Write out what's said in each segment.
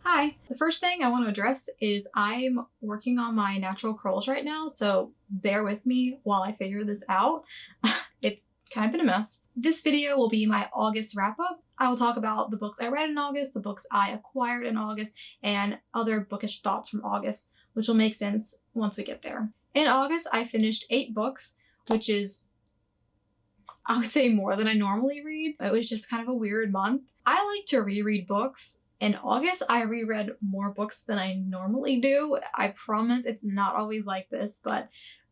Hi. The first thing I want to address is I'm working on my natural curls right now, so bear with me while I figure this out. It's kind of been a mess. This video will be my August wrap up. I will talk about the books I read in August, the books I acquired in August, and other bookish thoughts from August, which will make sense once we get there. In August, I finished 8 books, which is, I would say, more than I normally read. It was just kind of a weird month. I like to reread books. In August, I reread more books than I normally do. I promise it's not always like this, but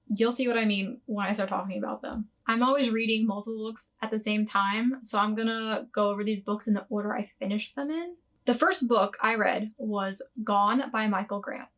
you'll see what I mean when I start talking about them. I'm always reading multiple books at the same time, so I'm gonna go over these books in the order I finished them in. The first book I read was Gone by Michael Grant.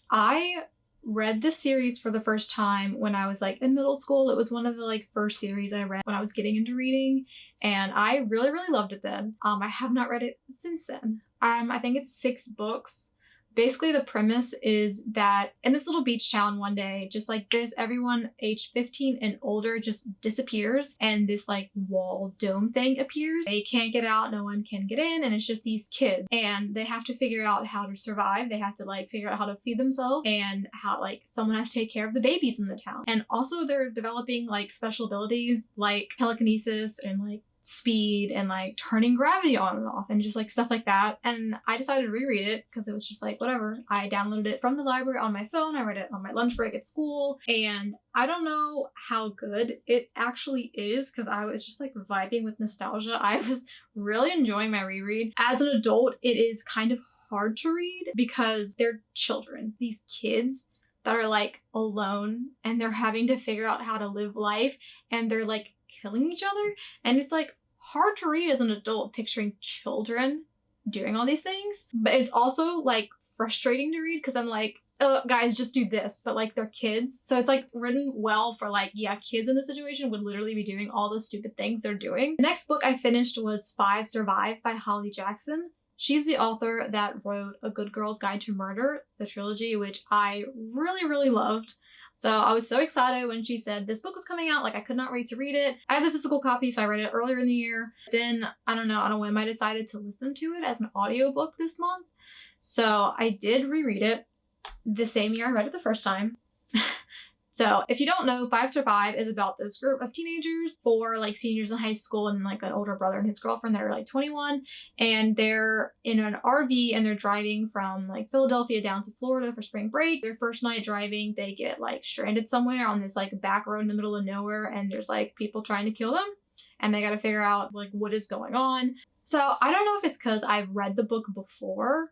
I read this series for the first time when I was in middle school. It was one of the first series I read when I was getting into reading, and I really loved it then. I have not read it since then. I think it's 6 books. Basically, the premise is that in this little beach town one day, just like this, everyone aged 15 and older just disappears, and this wall dome thing appears. They can't get out, no one can get in, and it's just these kids, and they have to figure out how to survive. They have to figure out how to feed themselves, and how someone has to take care of the babies in the town. And also they're developing special abilities like telekinesis and speed and turning gravity on and off and just stuff like that. And I decided to reread it because it was just whatever. I downloaded it from the library on my phone. I read it on my lunch break at school, and I don't know how good it actually is because I was just vibing with nostalgia. I was really enjoying my reread. As an adult, it is kind of hard to read because they're children, these kids that are alone, and they're having to figure out how to live life, and they're killing each other, and it's hard to read as an adult picturing children doing all these things. But it's also frustrating to read because I'm oh, guys, just do this, but they're kids, so it's written well for yeah, kids in this situation would literally be doing all the stupid things they're doing. The next book I finished was 5 Survive by Holly Jackson. She's the author that wrote A Good Girl's Guide to Murder, the trilogy, which I really loved. So I was so excited when she said this book was coming out. I could not wait to read it. I had the physical copy, so I read it earlier in the year. Then, I don't know, on a whim, I decided to listen to it as an audiobook this month. So I did reread it the same year I read it the first time. So if you don't know, 5 Survive is about this group of teenagers, 4 seniors in high school and an older brother and his girlfriend that are 21, and they're in an RV and they're driving from Philadelphia down to Florida for spring break. Their first night driving, they get stranded somewhere on this back road in the middle of nowhere, and there's people trying to kill them, and they got to figure out what is going on. So I don't know if it's because I've read the book before,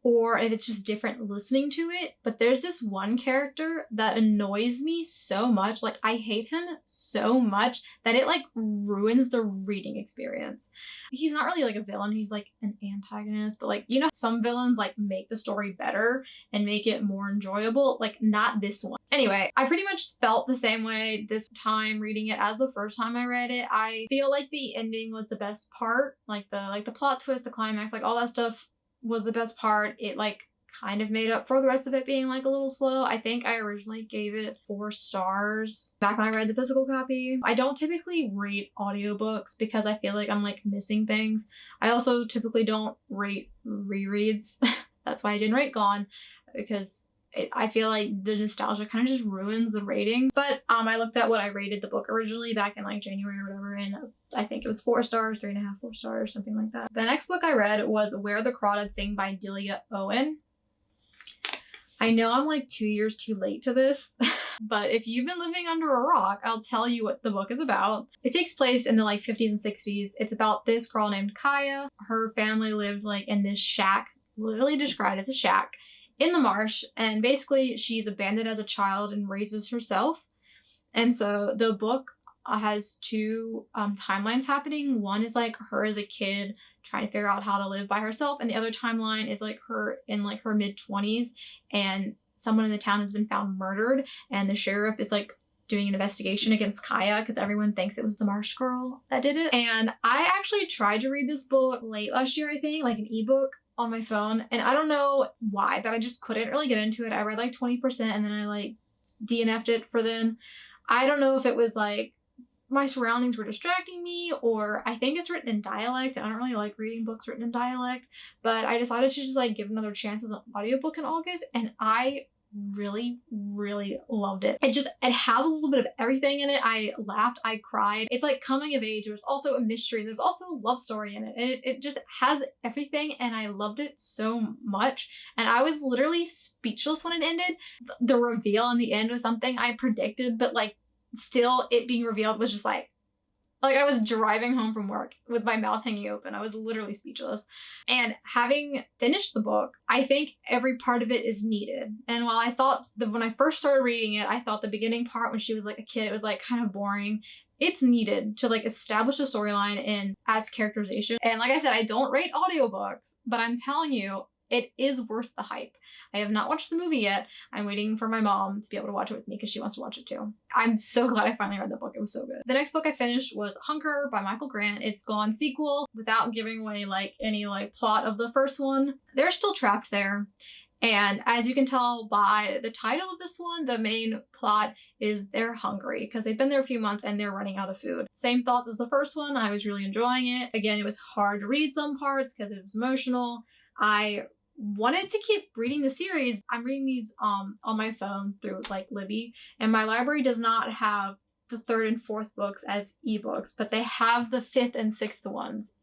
or if it's just different listening to it, but there's this one character that annoys me so much. I hate him so much that it ruins the reading experience. He's not really a villain, he's an antagonist, but some villains make the story better and make it more enjoyable, not this one. Anyway, I pretty much felt the same way this time reading it as the first time I read it. I feel the ending was the best part, the plot twist, the climax, all that stuff was the best part. It kind of made up for the rest of it being a little slow. I think I originally gave it 4 stars back when I read the physical copy. I don't typically rate audiobooks because I feel I'm missing things. I also typically don't rate rereads. That's why I didn't rate Gone, because I feel the nostalgia kind of just ruins the rating. But I looked at what I rated the book originally back in January or whatever, and I think it was 4 stars, 3.5, 4 stars, something like that. The next book I read was Where the Crawdads Sing by Delia Owen. I know I'm 2 years too late to this, but if you've been living under a rock, I'll tell you what the book is about. It takes place in the 50s and 60s. It's about this girl named Kaya. Her family lived in this shack, literally described as a shack, in the marsh, and basically she's abandoned as a child and raises herself. And so the book has 2 timelines happening. One is her as a kid trying to figure out how to live by herself, and the other timeline is her in her mid-20s, and someone in the town has been found murdered, and the sheriff is doing an investigation against Kaya because everyone thinks it was the marsh girl that did it. And I actually tried to read this book late last year, I think, an ebook on my phone, and I don't know why, but I just couldn't really get into it. I read 20% and then I DNF'd it for then. I don't know if it was my surroundings were distracting me, or I think it's written in dialect. I don't really like reading books written in dialect, but I decided to just like give another chance as an audiobook in August, and I really loved it. It has a little bit of everything in it. I laughed, I cried. It's like coming of age. There's also a mystery. There's also a love story in it. And it just has everything, and I loved it so much. And I was literally speechless when it ended. The reveal in the end was something I predicted, but like still it being revealed was just like I was driving home from work with my mouth hanging open. I was literally speechless. And having finished the book, I think every part of it is needed. And while I thought that when I first started reading it, I thought the beginning part when she was like a kid, it was like kind of boring. It's needed to like establish a storyline and as characterization. And like I said, I don't rate audiobooks, but I'm telling you, it is worth the hype. I have not watched the movie yet. I'm waiting for my mom to be able to watch it with me because she wants to watch it too. I'm so glad I finally read the book. It was so good. The next book I finished was Hunker by Michael Grant. It's gone sequel without giving away like any like plot of the first one. They're still trapped there. And as you can tell by the title of this one, the main plot is they're hungry because they've been there a few months and they're running out of food. Same thoughts as the first one. I was really enjoying it. Again, it was hard to read some parts because it was emotional. I wanted to keep reading the series. I'm reading these on my phone through like Libby, and my library does not have the 3rd and 4th books as ebooks, but they have the 5th and 6th ones.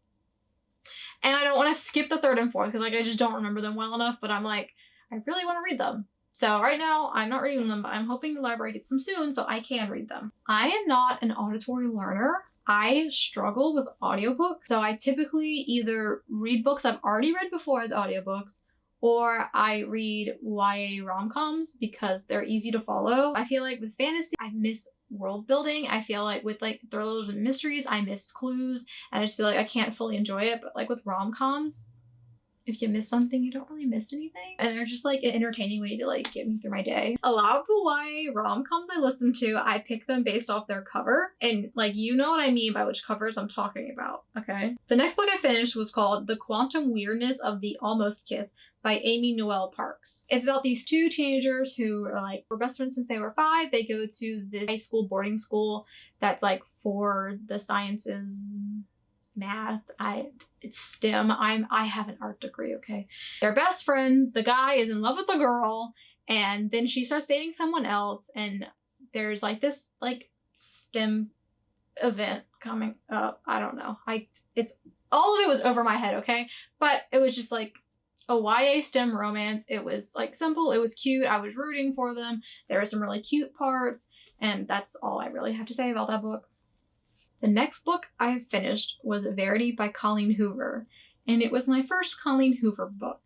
And I don't want to skip the 3rd and 4th because like I just don't remember them well enough, but I'm like, I really want to read them. So right now I'm not reading them, but I'm hoping the library gets them soon so I can read them. I am not an auditory learner. I struggle with audiobooks, so I typically either read books I've already read before as audiobooks, or I read YA rom-coms because they're easy to follow. I feel like with fantasy, I miss world building. I feel like with like thrillers and mysteries, I miss clues, and I just feel like I can't fully enjoy it. But like with rom-coms, if you miss something, you don't really miss anything. And they're just like an entertaining way to like get me through my day. A lot of the YA rom-coms I listen to, I pick them based off their cover. And like, you know what I mean by which covers I'm talking about, okay? The next book I finished was called The Quantum Weirdness of the Almost Kiss by Amy Noel Parks. It's about these two teenagers who are like, were best friends since they were 5. They go to this high school boarding school that's like for the sciences, math, it's STEM. I have an art degree, okay? They're best friends. The guy is in love with the girl, and then she starts dating someone else, and there's like this like STEM event coming up. I don't know. It's all of it was over my head, okay? But it was just like a YA STEM romance. It was like simple. It was cute. I was rooting for them. There were some really cute parts, and that's all I really have to say about that book. The next book I finished was Verity by Colleen Hoover, and it was my first Colleen Hoover book.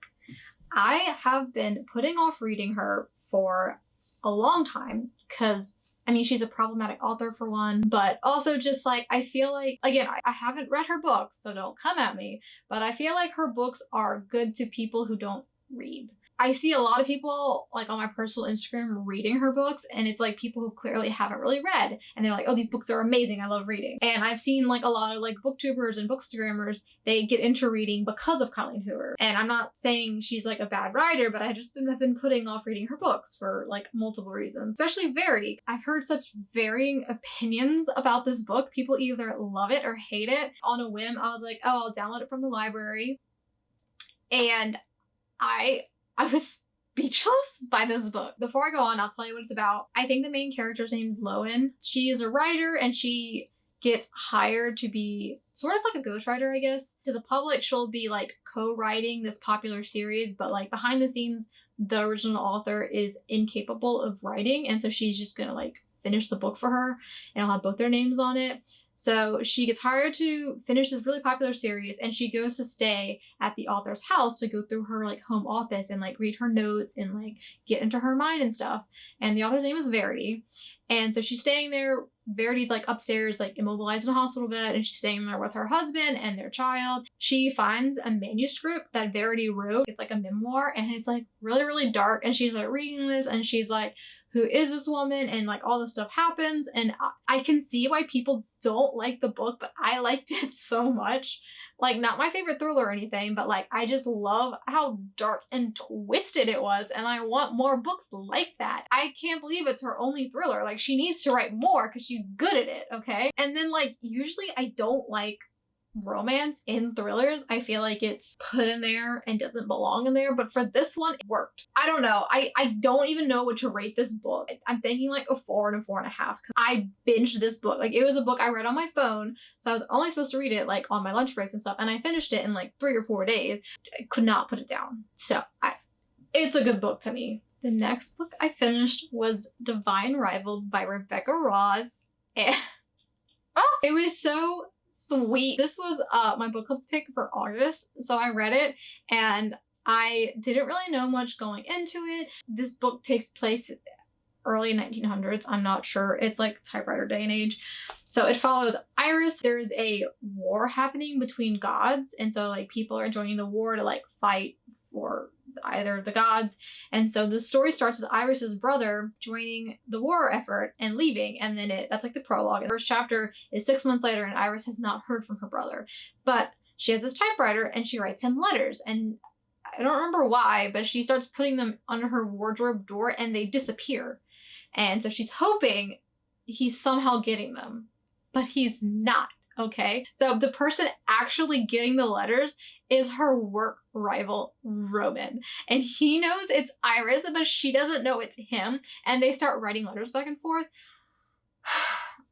I have been putting off reading her for a long time because, I mean, she's a problematic author for one, but also just like, I feel like, again, I haven't read her books, so don't come at me, but I feel like her books are good to people who don't read. I see a lot of people like on my personal Instagram reading her books, and it's like people who clearly haven't really read, and they're like, oh, these books are amazing, I love reading. And I've seen like a lot of like booktubers and bookstagrammers, they get into reading because of Colleen Hoover. And I'm not saying she's like a bad writer, but I just have been putting off reading her books for like multiple reasons, especially Verity. I've heard such varying opinions about this book. People either love it or hate it. On a whim, I was like, oh, I'll download it from the library. And I was speechless by this book. Before I go on, I'll tell you what it's about. I think the main character's name is Lowen. She is a writer, and she gets hired to be sort of like a ghostwriter, I guess. To the public, she'll be like co-writing this popular series, but like behind the scenes, the original author is incapable of writing, and so she's just gonna like finish the book for her, and I'll have both their names on it. So she gets hired to finish this really popular series, and she goes to stay at the author's house to go through her like home office and like read her notes and like get into her mind and stuff. And the author's name is Verity. And so she's staying there. Verity's like upstairs, like immobilized in a hospital bed, and she's staying there with her husband and their child. She finds a manuscript that Verity wrote. It's like a memoir, and it's like really, really dark. And she's like reading this, and she's like, who is this woman, and like all this stuff happens, and I can see why people don't like the book, but I liked it so much. Like, not my favorite thriller or anything, but like I just love how dark and twisted it was, and I want more books like that. I can't believe it's her only thriller. Like, she needs to write more because she's good at it, okay? And then like usually I don't like romance in thrillers. I feel like it's put in there and doesn't belong in there, but for this one it worked. I don't know. I don't even know what to rate this book. I'm thinking like a 4 and a 4.5 because I binged this book. Like, it was a book I read on my phone, so I was only supposed to read it like on my lunch breaks and stuff, and I finished it in like 3 or 4 days. I could not put it down. So it's a good book to me. The next book I finished was Divine Rivals by Rebecca Ross. And it was so sweet. This was my book club's pick for August, so I read it and I didn't really know much going into it. This book takes place early 1900s. I'm not sure. It's like typewriter day and age. So it follows Iris. There's a war happening between gods, and so like people are joining the war to like fight for either of the gods. And so the story starts with Iris's brother joining the war effort and leaving, and then that's like the prologue. The first chapter is 6 months later, and Iris has not heard from her brother, but she has this typewriter and she writes him letters, and I don't remember why, but she starts putting them under her wardrobe door and they disappear. And so she's hoping he's somehow getting them, but he's not. Okay, so the person actually getting the letters is her work rival, Roman. And he knows it's Iris, but she doesn't know it's him. And they start writing letters back and forth.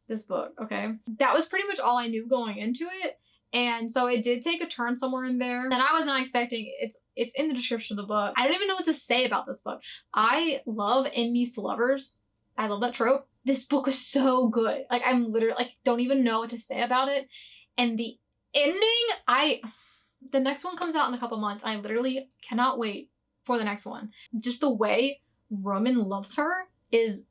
This book, okay? That was pretty much all I knew going into it. And so it did take a turn somewhere in there. And I was not expecting, it's in the description of the book. I don't even know what to say about this book. I love enemies to lovers. I love that trope. This book was so good. Like, I'm literally like, don't even know what to say about it. And the ending, the next one comes out in a couple months. I literally cannot wait for the next one. Just the way Roman loves her is,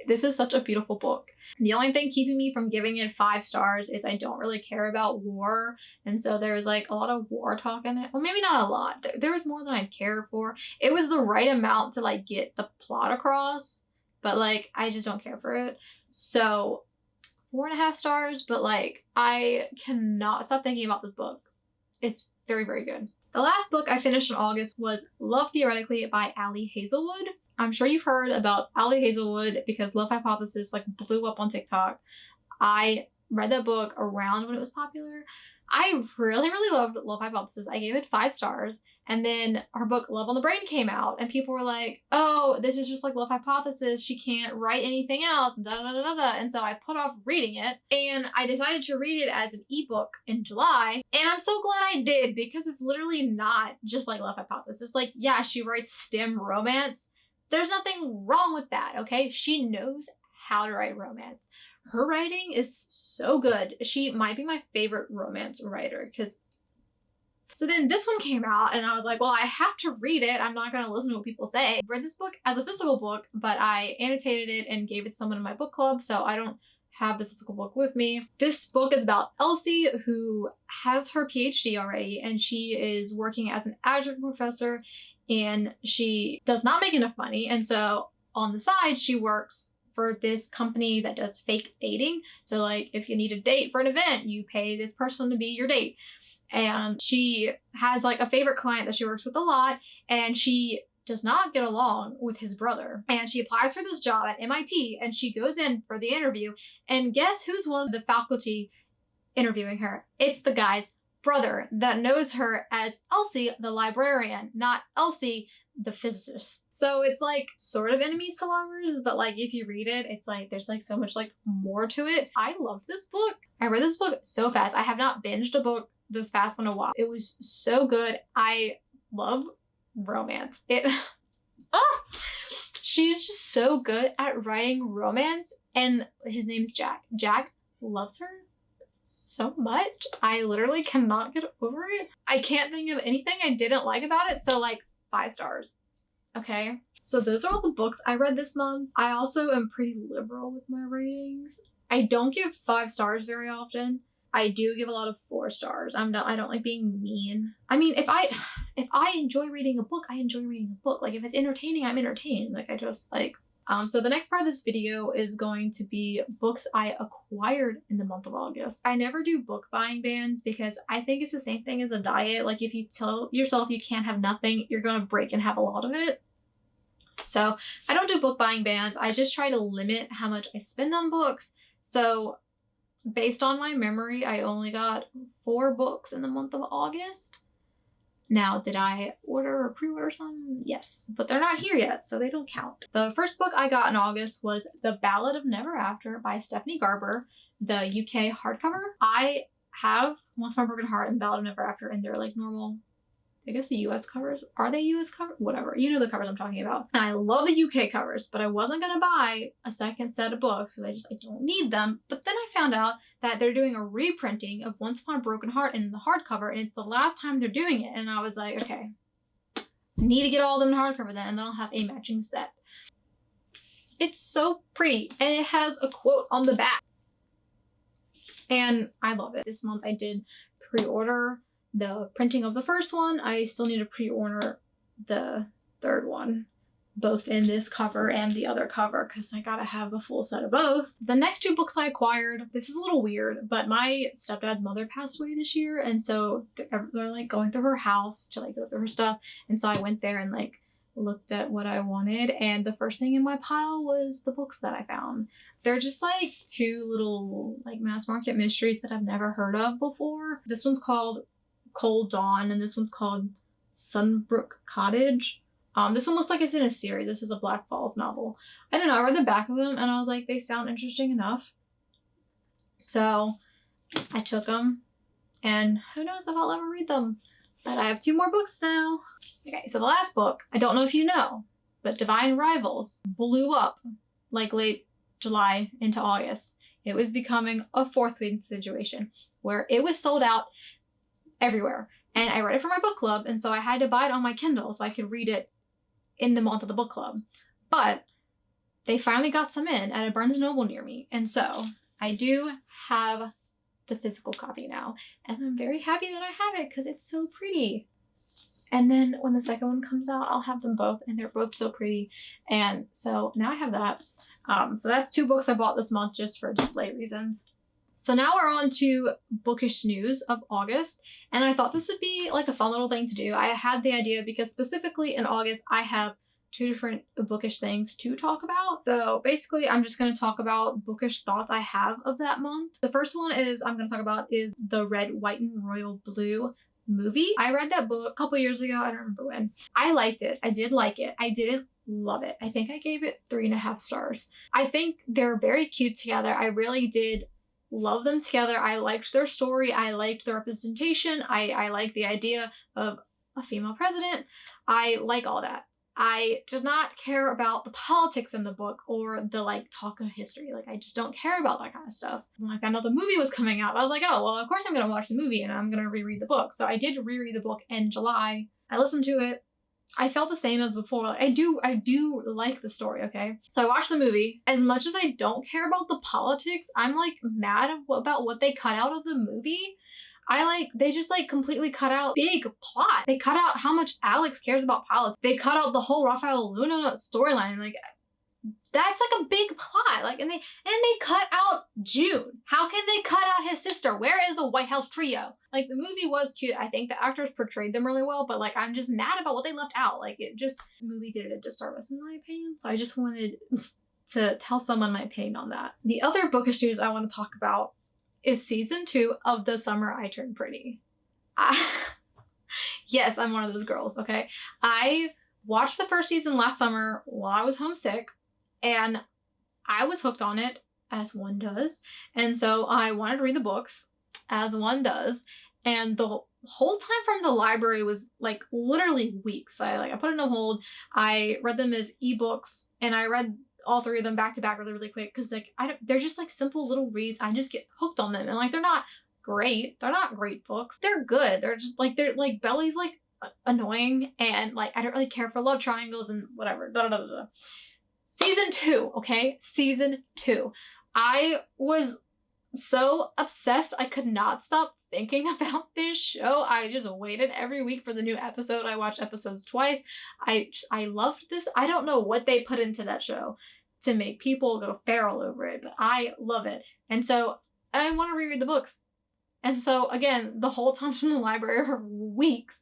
this is such a beautiful book. The only thing keeping me from giving it 5 stars is I don't really care about war. And so there's like a lot of war talk in it. Well, maybe not a lot. There was more than I'd care for. It was the right amount to like get the plot across, but like I just don't care for it. So 4.5 stars, but like I cannot stop thinking about this book. It's very, very good. The last book I finished in August was Love Theoretically by Ali Hazelwood. I'm sure you've heard about Ali Hazelwood because Love Hypothesis like blew up on TikTok. I read that book around when it was popular. I really, really loved Love Hypothesis. I gave it 5 stars. And then her book Love on the Brain came out and people were like, oh, this is just like Love Hypothesis. She can't write anything else. And da da da da da. And so I put off reading it and I decided to read it as an ebook in July. And I'm so glad I did because it's literally not just like Love Hypothesis. Like, yeah, she writes STEM romance. There's nothing wrong with that, okay? She knows how to write romance. Her writing is so good. She might be my favorite romance writer because... So then this one came out and I was like, well, I have to read it. I'm not going to listen to what people say. I read this book as a physical book, but I annotated it and gave it to someone in my book club, so I don't have the physical book with me. This book is about Elsie, who has her PhD already, and she is working as an adjunct professor, and she does not make enough money. And so on the side, she works for this company that does fake dating. So like if you need a date for an event, you pay this person to be your date. And she has like a favorite client that she works with a lot, and she does not get along with his brother. And she applies for this job at MIT and she goes in for the interview, and guess who's one of the faculty interviewing her? It's the guy's brother that knows her as Elsie the librarian, not Elsie the physicist. So it's like sort of enemies to lovers, but like if you read it, it's like there's like so much like more to it. I loved this book. I read this book so fast. I have not binged a book this fast in a while. It was so good. I love romance. She's just so good at writing romance, and his name's Jack. Jack loves her so much. I literally cannot get over it. I can't think of anything I didn't like about it, so like 5 stars. Okay, so those are all the books I read this month. I also am pretty liberal with my ratings. I don't give 5 stars very often. I do give a lot of 4 stars. I don't like being mean. I mean, if if I enjoy reading a book, I enjoy reading a book. Like if it's entertaining, I'm entertained. Like I just like, so the next part of this video is going to be books I acquired in the month of August. I never do book buying bans because I think it's the same thing as a diet. Like if you tell yourself you can't have nothing, you're gonna break and have a lot of it. So I don't do book buying bans. I just try to limit how much I spend on books. So based on my memory, I only got 4 books in the month of August. Now, did I order or pre-order some? Yes, but they're not here yet, so they don't count. The first book I got in August was The Ballad of Never After by Stephanie Garber, the UK hardcover. I have Once Upon a Broken Heart and Ballad of Never After, and they're like normal, I guess the US covers. Are they US covers? Whatever. You know the covers I'm talking about. And I love the UK covers, but I wasn't going to buy a second set of books because I don't need them. But then I found out that they're doing a reprinting of Once Upon a Broken Heart in the hardcover, and it's the last time they're doing it. And I was like, okay, need to get all of them in hardcover then, and then I'll have a matching set. It's so pretty, and it has a quote on the back. And I love it. This month I did pre-order the printing of the first one. I still need to pre-order the third one, both in this cover and the other cover, because I gotta have a full set of both. The next 2 books I acquired, this is a little weird, but my stepdad's mother passed away this year, and so they're like going through her house to like go through her stuff, and so I went there and like looked at what I wanted, and the first thing in my pile was the books that I found. They're just like 2 little like mass market mysteries that I've never heard of before. This one's called Cold Dawn, and this one's called Sunbrook Cottage. This one looks like it's in a series. This is a Black Falls novel. I don't know, I read the back of them and I was like, they sound interesting enough. So I took them, and who knows if I'll ever read them. But I have 2 more books now. Okay, so the last book, I don't know if you know, but Divine Rivals blew up like late July into August. It was becoming a fourth wing situation where it was sold out everywhere. And I read it for my book club, and so I had to buy it on my Kindle so I could read it in the month of the book club. But they finally got some in at a Barnes & Noble near me, and so I do have the physical copy now, and I'm very happy that I have it because it's so pretty. And then when the second one comes out, I'll have them both, and they're both so pretty. And so now I have that. So that's 2 books I bought this month just for display reasons. So now we're on to bookish news of August, and I thought this would be like a fun little thing to do. I had the idea because specifically in August, I have 2 different bookish things to talk about. So basically, I'm just going to talk about bookish thoughts I have of that month. The first one I'm going to talk about is the Red, White, and Royal Blue movie. I read that book a couple years ago. I don't remember when. I liked it. I did like it. I didn't love it. I think I gave it 3.5 stars. I think they're very cute together. I really did love them together. I liked their story. I liked the representation. I like the idea of a female president. I like all that. I did not care about the politics in the book or the like talk of history. Like I just don't care about that kind of stuff. When I found out the movie was coming out, I was like, oh, well, of course I'm going to watch the movie and I'm going to reread the book. So I did reread the book in July. I listened to it. I felt the same as before. I do like the story, okay? So I watched the movie. As much as I don't care about the politics, I'm like mad about what they cut out of the movie. They just like completely cut out big plot. They cut out how much Alex cares about politics. They cut out the whole Raphael Luna storyline. Like that's like a big plot. Like and they cut out June. How can they cut out his sister? Where is the White House trio? Like the movie was cute. I think the actors portrayed them really well, but like I'm just mad about what they left out. Like the movie did it a disservice in my opinion. So I just wanted to tell someone my opinion on that. The other bookish news I want to talk about is season 2 of The Summer I Turned Pretty. Yes, I'm one of those girls, okay? I watched the first season last summer while I was homesick, and I was hooked on it, as one does. And so I wanted to read the books, as one does. And the whole time from the library was like literally weeks. I put it on hold. I read them as ebooks, and I read all 3 of them back to back really quick because like they're just like simple little reads. I just get hooked on them, and like they're not great. They're not great books. They're good. They're like Belly's like annoying, and like I don't really care for love triangles and whatever. Season 2, okay? Season 2. I was so obsessed. I could not stop thinking about this show. I just waited every week for the new episode. I watched episodes twice. I loved this. I don't know what they put into that show to make people go feral over it, but I love it. And so I want to reread the books. And so again, the whole time from the library for weeks,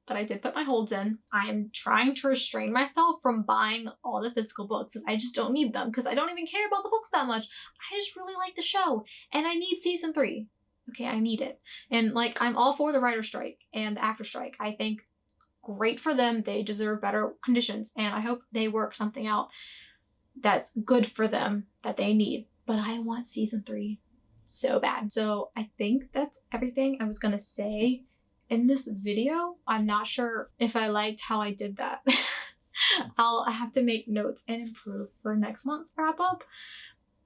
but I did put my holds in. I'm trying to restrain myself from buying all the physical books. I just don't need them because I don't even care about the books that much. I just really like the show and I need season 3. Okay, I need it. And like, I'm all for the writer strike and the actor strike. I think great for them. They deserve better conditions and I hope they work something out that's good for them that they need. But I want season 3 so bad. So I think that's everything I was gonna say in this video. I'm not sure if I liked how I did that. I'll have to make notes and improve for next month's wrap up.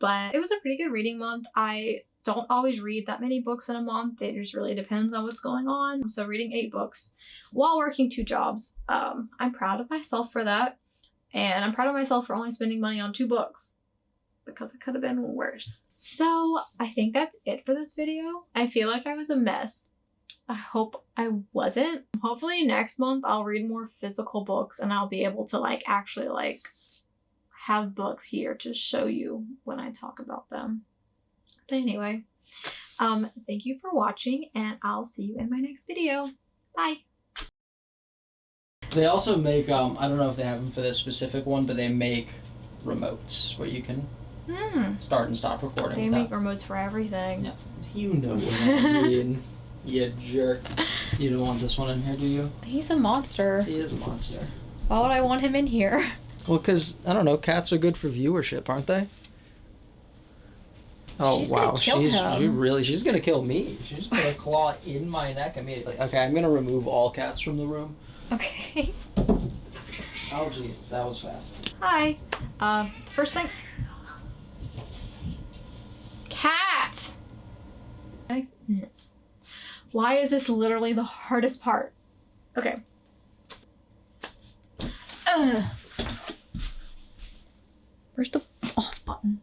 But it was a pretty good reading month. I don't always read that many books in a month. It just really depends on what's going on. So reading 8 books while working 2 jobs. I'm proud of myself for that. And I'm proud of myself for only spending money on 2 books because it could have been worse. So I think that's it for this video. I feel like I was a mess. I hope I wasn't. Hopefully next month I'll read more physical books and I'll be able to like actually like have books here to show you when I talk about them. But anyway, thank you for watching and I'll see you in my next video. Bye. They also make, I don't know if they have them for this specific one, but they make remotes where you can start and stop recording. They make remotes for everything. Yeah, you know what I mean. You jerk. You don't want this one in here, do you? He's a monster. He is a monster. Why would I want him in here? Well, because, I don't know, cats are good for viewership, aren't they? Oh, she's wow. Gonna kill him. She's going to kill me. She's going to claw in my neck immediately. Okay, I'm going to remove all cats from the room. Okay. Oh, jeez, that was fast. Hi. First thing. Cat! Why is this literally the hardest part? Okay. Where's the off button?